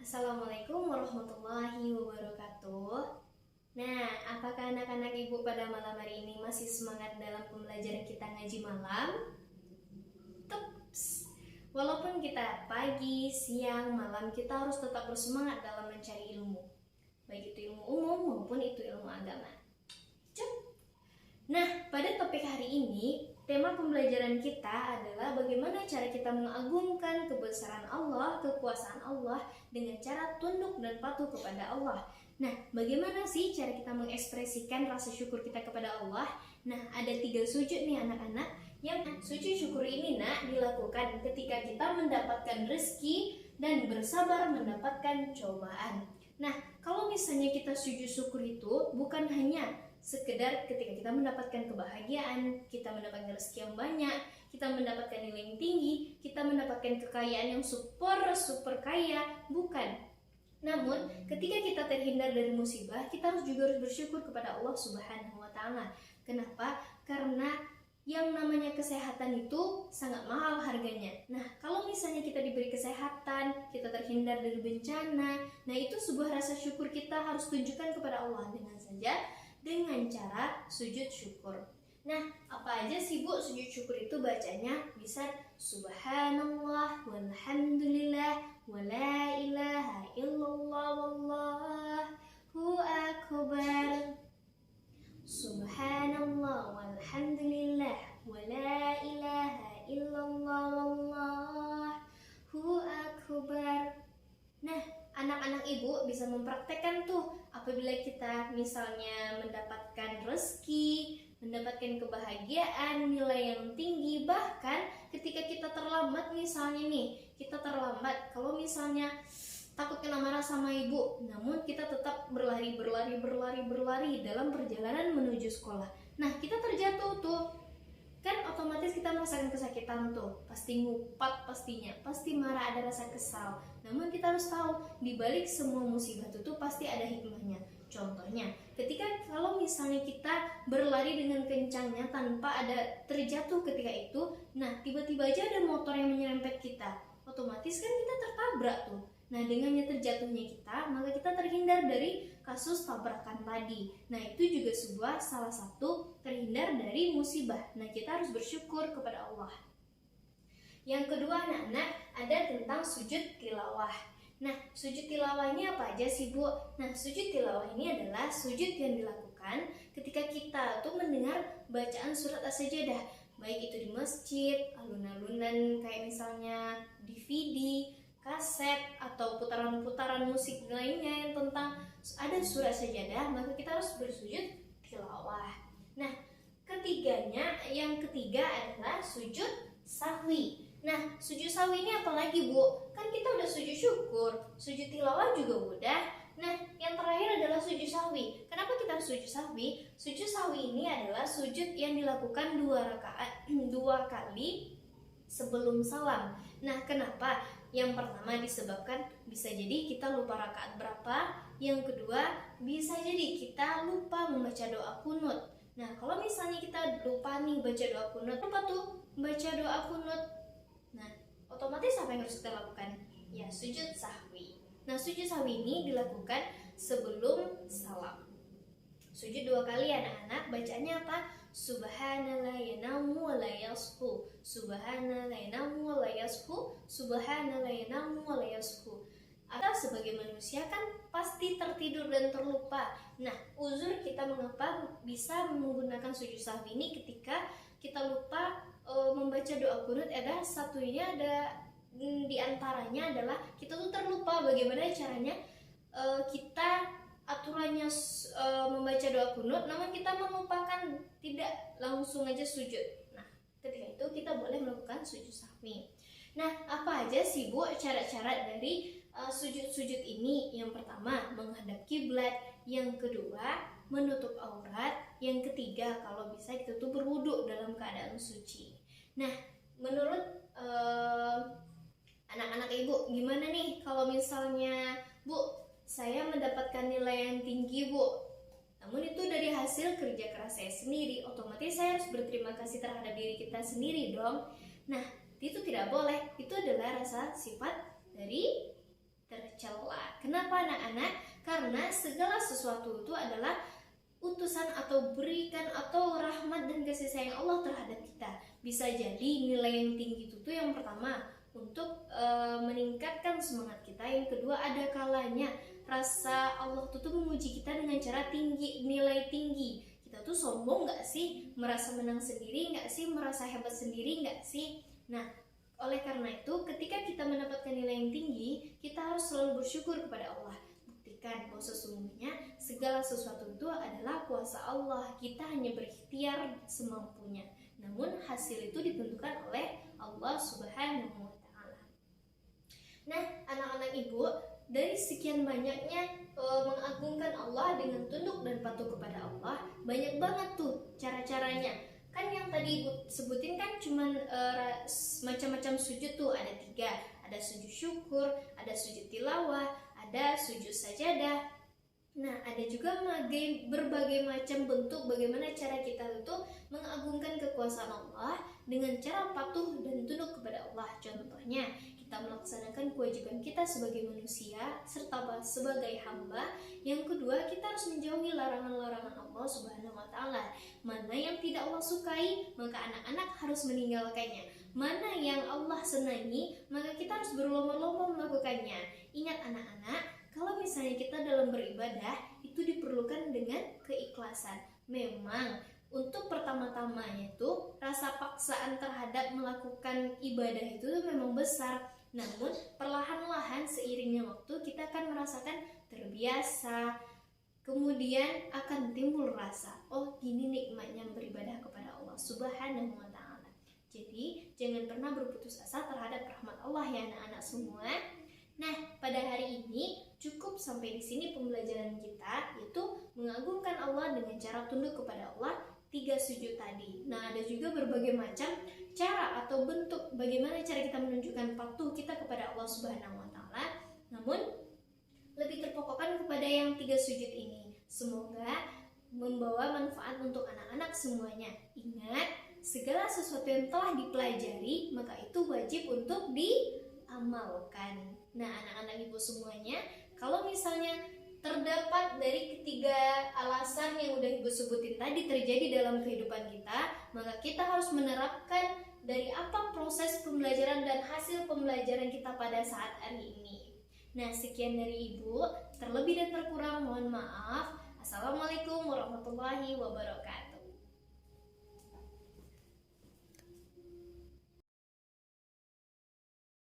Assalamualaikum warahmatullahi wabarakatuh. Nah, apakah anak-anak ibu pada malam hari ini masih semangat dalam pembelajaran kita ngaji malam? Teps. Walaupun kita pagi, siang, malam, kita harus tetap bersemangat dalam mencari ilmu. Baik itu ilmu umum maupun itu ilmu agama. Cep. Nah, pada topik hari ini, tema pembelajaran kita adalah bagaimana cara kita mengagungkan kebesaran Allah, kekuasaan Allah dengan cara tunduk dan patuh kepada Allah. Nah, bagaimana sih cara kita mengekspresikan rasa syukur kita kepada Allah? Nah, ada 3 sujud nih anak-anak. Yang sujud syukur ini dilakukan ketika kita mendapatkan rezeki dan bersabar mendapatkan cobaan. Nah, kalau misalnya kita sujud syukur itu bukan hanya sekedar ketika kita mendapatkan kebahagiaan, kita mendapatkan rezeki yang banyak, kita mendapatkan nilai yang tinggi, kita mendapatkan kekayaan yang super kaya, bukan. Namun, ketika kita terhindar dari musibah, kita juga harus bersyukur kepada Allah Subhanahu wa Ta'ala. Kenapa? Karena yang namanya kesehatan itu sangat mahal harganya. Nah, kalau misalnya kita diberi kesehatan, kita terhindar dari bencana, nah itu sebuah rasa syukur kita harus tunjukkan kepada Allah dengan cara sujud syukur. Nah, apa aja sih Bu sujud syukur itu bacanya? Bisa subhanallah walhamdulillah wala ilaha illallah wallahu akbar. Subhanallah walhamdulillah wala ilaha illallah wallahu akbar. Nah, anak-anak ibu bisa mempraktekkan tuh apabila kita misalnya mendapatkan rezeki, mendapatkan kebahagiaan, nilai yang tinggi, bahkan ketika kita terlambat misalnya nih, kita terlambat kalau misalnya takut kena marah sama ibu, namun kita tetap berlari dalam perjalanan menuju sekolah. Nah, kita terjatuh tuh, kan otomatis kita merasakan kesakitan tuh, pasti ngupat pastinya, pasti marah, ada rasa kesal. Namun kita harus tahu, di balik semua musibah itu pasti ada hikmahnya. Contohnya, ketika kalau misalnya kita berlari dengan kencangnya tanpa ada terjatuh ketika itu, nah tiba-tiba aja ada motor yang menyerempet kita, otomatis kan kita tertabrak tuh. Nah, dengannya terjatuhnya kita, maka kita terhindar dari kasus tabrakan tadi. Nah, itu juga salah satu terhindar dari musibah. Nah, kita harus bersyukur kepada Allah. Yang kedua anak-anak, ada tentang sujud tilawah. Nah, sujud tilawah ini apa aja sih Bu? Nah, sujud tilawah ini adalah sujud yang dilakukan ketika kita tuh mendengar bacaan surat As-Sajdah, baik itu di masjid, alun-alunan kayak misalnya DVD, kaset, atau putaran-putaran musik lainnya yang tentang ada surat sajadah, maka kita harus bersujud tilawah. Nah, yang ketiga adalah sujud sahwi. Nah, sujud sahwi ini apa lagi Bu? Kan kita udah sujud syukur, sujud tilawah juga udah. Nah, yang terakhir adalah sujud sahwi. Kenapa kita harus sujud sahwi? Sujud sahwi ini adalah sujud yang dilakukan 2 kali sebelum salam. Nah, kenapa? Yang pertama disebabkan bisa jadi kita lupa rakaat berapa. Yang kedua bisa jadi kita lupa membaca doa kunut. Nah, kalau misalnya kita lupa nih baca doa kunut, lupa tuh baca doa kunut, nah otomatis apa yang harus kita lakukan? Ya, sujud sahwi. Nah, sujud sahwi ini dilakukan sebelum salam. Sujud 2 kali anak-anak, bacanya apa? Subhanallah yanamu wa la yashu, subhanallah yanamu wa la yashu, subhanallah yanamu wa la yashu. Kita sebagai manusia kan pasti tertidur dan terlupa. Nah, uzur kita mengapa bisa menggunakan sujud sahwi ini ketika kita lupa membaca doa kunut. Di antaranya adalah kita tuh terlupa bagaimana caranya kita aturannya membaca doa kunut, namun kita melupakan, tidak langsung aja sujud. Nah, ketika itu kita boleh melakukan sujud sahwi. Nah, apa aja sih Bu cara-cara dari sujud-sujud ini? Yang pertama, menghadap kiblat. Yang kedua, menutup aurat. Yang ketiga, kalau bisa kita tuh berwudu dalam keadaan suci. Nah, menurut anak-anak ibu, gimana nih kalau misalnya Bu, saya mendapatkan nilai yang tinggi Bu, namun itu dari hasil kerja keras saya sendiri, otomatis saya harus berterima kasih terhadap diri kita sendiri dong. Nah, itu tidak boleh, itu adalah rasa sifat dari tercela. Kenapa anak-anak? Karena segala sesuatu itu adalah utusan atau berikan atau rahmat dan kasih sayang Allah terhadap kita. Bisa jadi nilai yang tinggi itu tuh yang pertama untuk meningkatkan semangat kita. Yang kedua, ada kalanya rasa Allah tuh menguji kita dengan cara tinggi, nilai tinggi. Kita tuh sombong nggak sih? Merasa menang sendiri nggak sih? Merasa hebat sendiri nggak sih? Nah, oleh karena itu, ketika kita mendapatkan nilai yang tinggi, kita harus selalu bersyukur kepada Allah. Buktikan bahwa sesungguhnya segala sesuatu itu adalah kuasa Allah. Kita hanya berikhtiar semampunya. Namun hasil itu ditentukan oleh Allah Subhanahu wa Ta'ala. Nah, anak-anak ibu, dari sekian banyaknya mengagungkan Allah dengan tunduk dan patuh kepada Allah, banyak banget tuh cara-caranya. Kan yang tadi ibu sebutin kan cuman macam-macam sujud tuh, ada 3. Ada sujud syukur, ada sujud tilawah, ada sujud sajadah. Nah, ada juga berbagai macam bentuk bagaimana cara kita itu mengagungkan kekuasaan Allah dengan cara patuh dan tunduk kepada Allah. Contohnya, kita melaksanakan kewajiban kita sebagai manusia serta sebagai hamba. Yang kedua, kita harus menjauhi larangan-larangan Allah Subhanahu wa Ta'ala. Mana yang tidak Allah sukai, maka anak-anak harus meninggalkannya. Mana yang Allah senangi, maka kita harus berlomba-lomba melakukannya. Ingat anak-anak, kalau misalnya kita dalam beribadah, itu diperlukan dengan keikhlasan. Memang untuk pertama-tamanya itu rasa paksaan terhadap melakukan ibadah itu memang besar. Namun perlahan-lahan seiringnya waktu kita akan merasakan terbiasa. Kemudian akan timbul rasa, oh gini nikmatnya beribadah kepada Allah Subhanahu wa Ta'ala. Jadi jangan pernah berputus asa terhadap rahmat Allah ya anak-anak semua. Nah, pada hari ini cukup sampai di sini pembelajaran kita, yaitu mengagungkan Allah dengan cara tunduk kepada Allah, 3 sujud tadi. Nah, ada juga berbagai macam cara atau bentuk bagaimana cara kita menunjukkan patuh kita kepada Allah Subhanahu wa Ta'ala. Namun lebih terpokokkan kepada yang 3 sujud ini. Semoga membawa manfaat untuk anak-anak semuanya. Ingat, segala sesuatu yang telah dipelajari maka itu wajib untuk diamalkan. Nah, anak-anak ibu semuanya, kalau misalnya terdapat dari ketiga alasan yang udah ibu sebutin tadi terjadi dalam kehidupan kita, maka kita harus menerapkan dari apa proses pembelajaran dan hasil pembelajaran kita pada saat hari ini. Nah, sekian dari ibu, terlebih dan terkurang mohon maaf. Assalamualaikum warahmatullahi wabarakatuh.